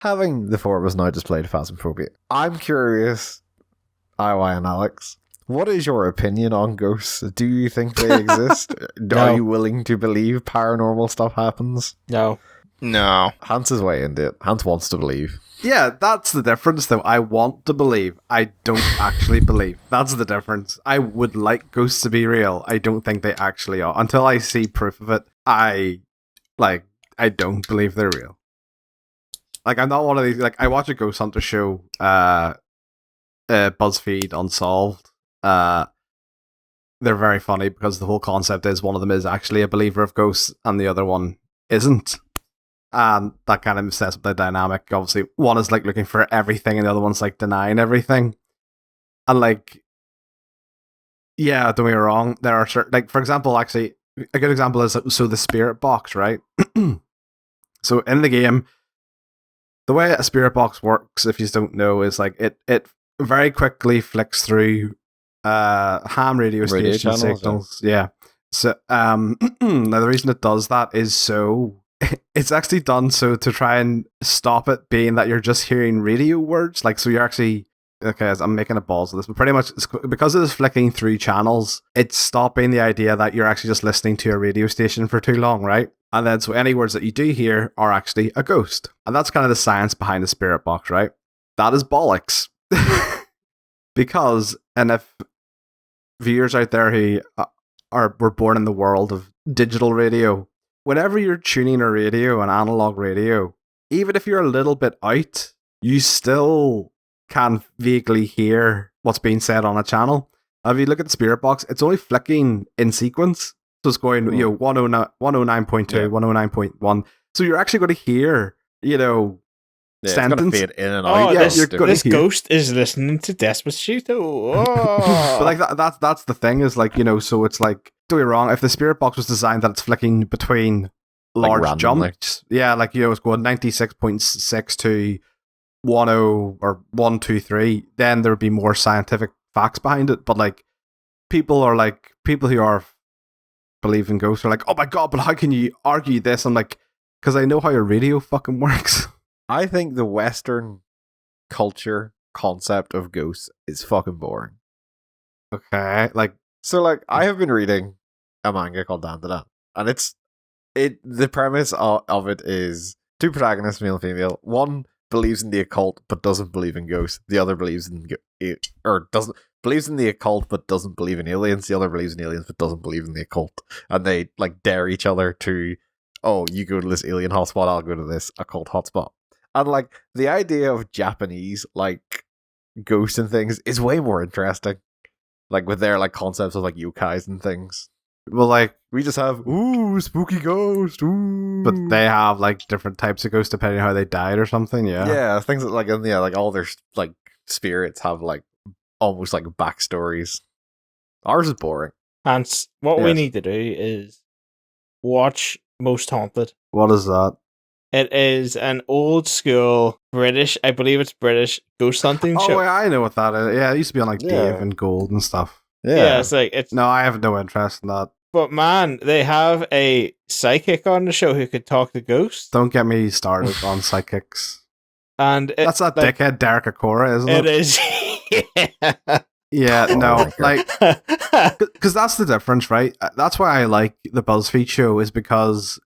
having the four of us now just played Phasmophobia, I'm curious, IY and Alex, what is your opinion on ghosts? Do you think they exist? No. Are you willing to believe paranormal stuff happens? No. Hans is way into it. Hans wants to believe. Yeah, that's the difference, though. I want to believe. I don't actually believe. That's the difference. I would like ghosts to be real. I don't think they actually are. Until I see proof of it, I don't believe they're real. Like, I'm not one of these. Like, I watch a ghost hunter show, BuzzFeed Unsolved. They're very funny because the whole concept is one of them is actually a believer of ghosts and the other one isn't. And that kind of sets up the dynamic. Obviously, one is like looking for everything, and the other one's like denying everything. And like, yeah, don't get me wrong. There are certain, like, for example, actually, a good example is so the spirit box, right? So in the game, the way a spirit box works, if you don't know, is like it very quickly flicks through ham radio station channels, signals. Yeah. So now the reason it does that is so. It's actually done so to try and stop it being that you're just hearing radio words. Like, so you're actually, okay, I'm making a balls of this, but pretty much because it is flicking through channels, it's stopping the idea that you're actually just listening to a radio station for too long, right? And then so any words that you do hear are actually a ghost. And that's kind of the science behind the spirit box, right? That is bollocks. Because, and if viewers out there who were born in the world of digital radio, whenever you're tuning a radio, an analog radio, even if you're a little bit out, you still can vaguely hear what's being said on a channel. If you look at the spirit box, it's only flicking in sequence. So it's going, 109.2, 109.1. So you're actually going to hear, sentence. It's going to fade in and out. This ghost is listening to Despacito. Oh. But like that's the thing is like, so it's like, don't get me wrong, if the spirit box was designed that it's flicking between large jumps, like, it's going 96.6 to 10 or 123, then there would be more scientific facts behind it. But like, people who are believe in ghosts are like, oh my god, but how can you argue this? I'm like, because I know how a radio fucking works. I think the Western culture concept of ghosts is fucking boring. Okay, like, so like, I have been reading a manga called Dan Da Dan, and the premise of it is two protagonists, male and female. One believes in the occult but doesn't believe in ghosts. The other believes in believes in the occult but doesn't believe in aliens. The other believes in aliens but doesn't believe in the occult. And they like dare each other to, oh, you go to this alien hotspot, I'll go to this occult hotspot. And like, the idea of Japanese like ghosts and things is way more interesting. Like with their like concepts of like yokais and things. Well, like, we just have spooky ghost, but they have like different types of ghosts depending on how they died or something. Yeah, things that like like all their like spirits have like almost like backstories. Ours is boring. And what we need to do is watch Most Haunted. What is that? It is an old school British, I believe it's British, ghost hunting show. Oh, yeah, I know what that is. Yeah, it used to be on like Dave and Gold and stuff. Yeah, it's like no, I have no interest in that. But man, they have a psychic on the show who could talk to ghosts. Don't get me started on psychics. And that's that dickhead Derek Akora, isn't it? It is. Yeah, no, like, because that's the difference, right? That's why I like the BuzzFeed show, is because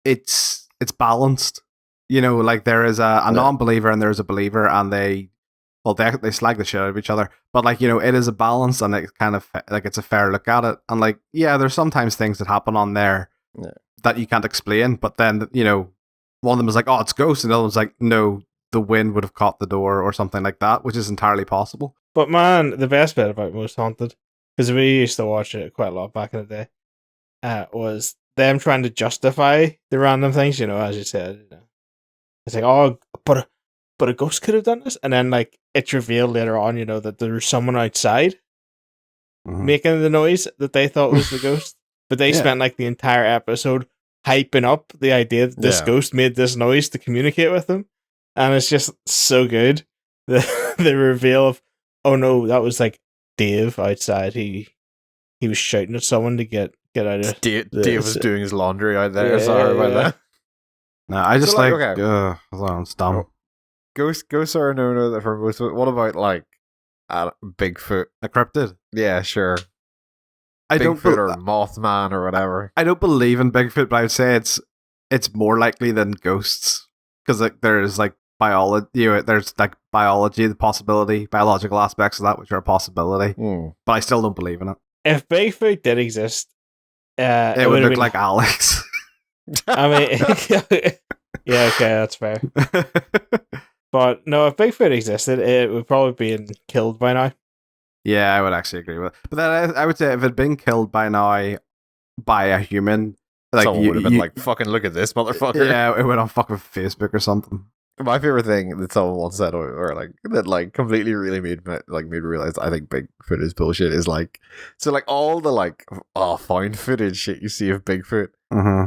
it's balanced. Like, there is a non-believer and there's a believer, and they slag the shit out of each other. But like, it is a balance, and it's kind of like, it's a fair look at it. And like, yeah, there's sometimes things that happen on there that you can't explain. But then, one of them is like, oh, it's ghosts, and the other one's like, no, the wind would have caught the door or something like that, which is entirely possible. But man, the best bit about Most Haunted, because we used to watch it quite a lot back in the day, was them trying to justify the random things, as you said. It's like, oh, but a ghost could have done this, and then like, it's revealed later on, that there's someone outside making the noise that they thought was the ghost, but they spent like the entire episode hyping up the idea that this ghost made this noise to communicate with them, and it's just so good. The reveal of, oh no, that was like Dave outside. He was shouting at someone to get out of. Dave was doing his laundry out there. Sorry about that. No, I just So, like, like, okay. it's dumb. Oh. Ghosts are a no-no for most. What about like Bigfoot? A cryptid. Yeah, sure. I don't. Bigfoot or Mothman or whatever. I don't believe in Bigfoot, but I would say it's more likely than ghosts because like there's like biology. There's like biology, the possibility, biological aspects of that which are a possibility. But I still don't believe in it. If Bigfoot did exist, it would look like Alex. I mean, yeah, okay, that's fair. But no, if Bigfoot existed, it would probably be killed by now. Yeah, I would actually agree with it. But then I would say if it had been killed by now by a human, like someone would have been like, "Fucking look at this motherfucker." Yeah, it went on fucking Facebook or something. My favorite thing that someone once said, or like that, like completely really made me realize I think Bigfoot is bullshit. Is like, so like all the like found footage shit you see of Bigfoot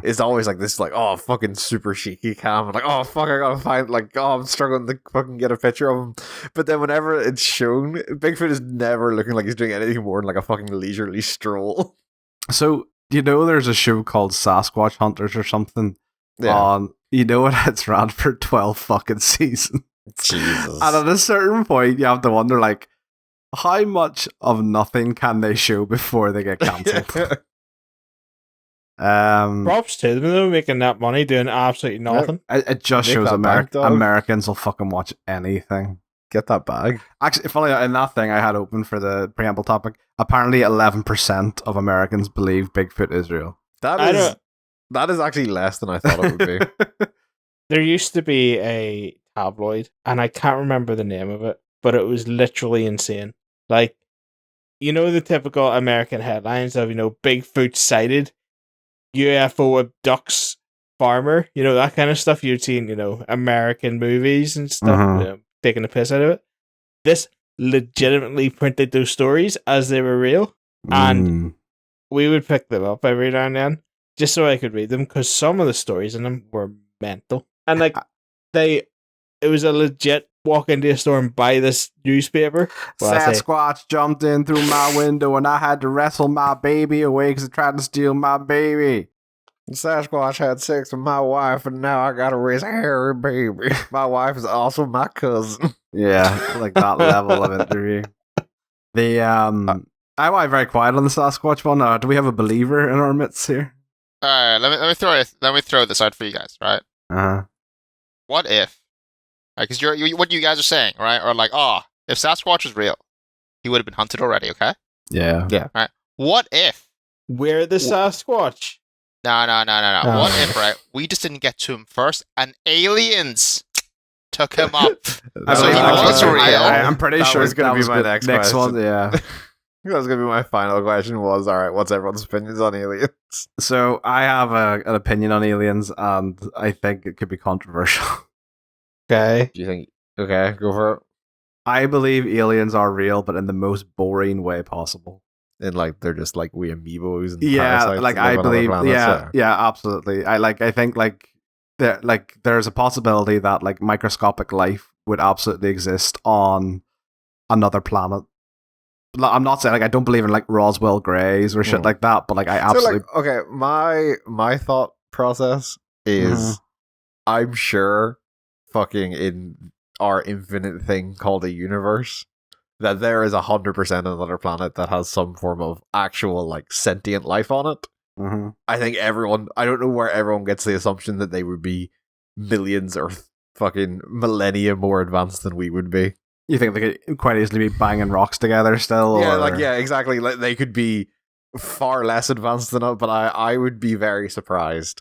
is always like this, like fucking super shaky cam, and like fuck I gotta find like I'm struggling to fucking get a picture of him. But then whenever it's shown, Bigfoot is never looking like he's doing anything more than like a fucking leisurely stroll. So you know, there's a show called Sasquatch Hunters or something. Yeah. You know what? It's ran for 12 fucking seasons. Jesus. And at a certain point, you have to wonder, like, how much of nothing can they show before they get cancelled? Props to them, though, making that money doing absolutely nothing. It just shows Americans will fucking watch anything. Get that bag. Actually, funny, in that thing I had open for the preamble topic, apparently 11% of Americans believe Bigfoot is real. That is actually less than I thought it would be. There used to be a tabloid, and I can't remember the name of it, but it was literally insane. Like, you know the typical American headlines of, Bigfoot sighted, UFO abducts farmer, that kind of stuff you'd see in, American movies and stuff, taking the piss out of it. This legitimately printed those stories as they were real, and we would pick them up every now and then, just so I could read them, because some of the stories in them were mental. And like it was a legit walk into a store and buy this newspaper. Sasquatch jumped in through my window and I had to wrestle my baby away because he tried to steal my baby. Sasquatch had sex with my wife and now I gotta raise a hairy baby. My wife is also my cousin. Yeah, like that level of interview. I went very quiet on the Sasquatch one. Do we have a believer in our midst here? All right, let me throw this out for you guys, right? What if? Because what you guys are saying, right? Or like, if Sasquatch is real, he would have been hunted already. Okay. Yeah. Right. What if? We're the Sasquatch. No. What if, right? We just didn't get to him first, and aliens took him up. So he was real. I'm pretty sure it's going to be my next question. one. Yeah. That was going to be my final question was, all right, what's everyone's opinions on aliens? So I have an opinion on aliens, and I think it could be controversial. Okay. Do you think? Okay, go for it. I believe aliens are real, but in the most boring way possible. And like they're just like we amoebos and parasites. Like I believe, yeah, absolutely. I think there's a possibility that like microscopic life would absolutely exist on another planet. I'm not saying like I don't believe in like Roswell Greys or shit like that, but like I absolutely. So, like, okay, my thought process is, I'm sure, fucking in our infinite thing called a universe, that there is 100% another planet that has some form of actual like sentient life on it. I think I don't know where everyone gets the assumption that they would be millions or fucking millennia more advanced than we would be. You think they could quite easily be banging rocks together still? Yeah, exactly. Like they could be far less advanced than us, but I would be very surprised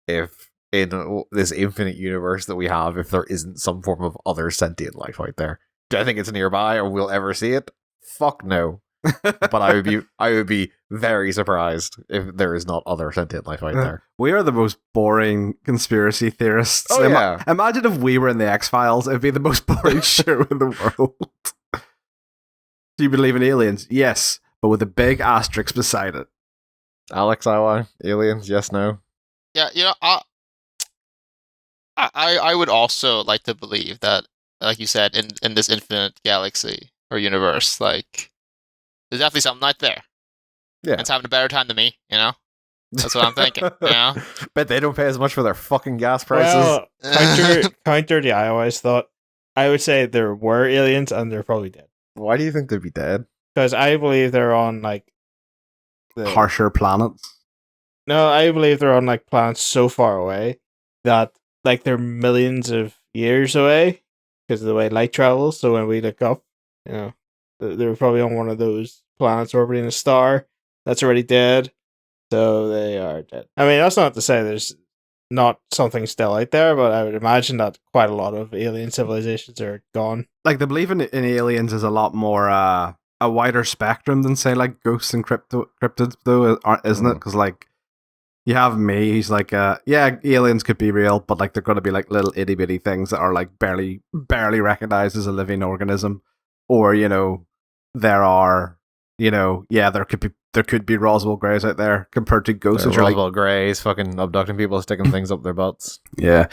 if in this infinite universe that we have, if there isn't some form of other sentient life out there. Do I think it's nearby or we'll ever see it? Fuck no. But I would be very surprised if there is not other sentient life out there. We are the most boring conspiracy theorists. Oh, yeah. Imagine if we were in the X-Files, it'd be the most boring show in the world. Do you believe in aliens? Yes, but with a big asterisk beside it. Alex, aliens? Yes, no? Yeah, I would also like to believe that, like you said, in this infinite galaxy or universe, like there's definitely something out there. Yeah, it's having a better time than me, That's what I'm thinking. You know? Bet they don't pay as much for their fucking gas prices. Well, counter the I always thought. I would say there were aliens and they're probably dead. Why do you think they'd be dead? Because I believe they're on like harsher planets. No, I believe they're on like planets so far away that like they're millions of years away because of the way light travels. So when we look up, you know, they're probably on one of those planets orbiting a star that's already dead. So they are dead. I mean, that's not to say there's not something still out there, but I would imagine that quite a lot of alien civilizations are gone. Like the belief in aliens is a lot more a wider spectrum than say like ghosts and cryptids though, isn't it? Because like you have me, he's like yeah, aliens could be real, but like they're going to be like little itty bitty things that are like barely recognized as a living organism, or you know there are there could be Roswell Greys out there compared to ghosts. Roswell Greys fucking abducting people, sticking things up their butts. Yeah,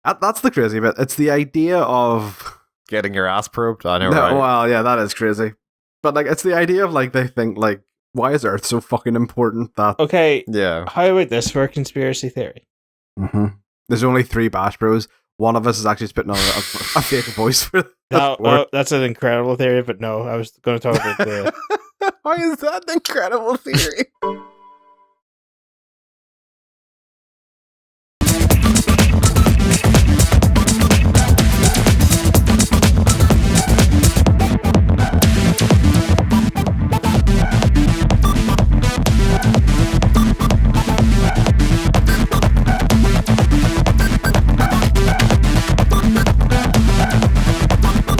that's the crazy bit. It's the idea of getting your ass probed. I know, right? Well, yeah, that is crazy. But like, it's the idea of like they think like, why is Earth so fucking important that? Okay, yeah. How about this for a conspiracy theory? Mm-hmm. There's only 3 Bash Bros. One of us is actually spitting on a fake voice for. That's an incredible theory, but no, I was going to talk about the. Why is that an incredible theory?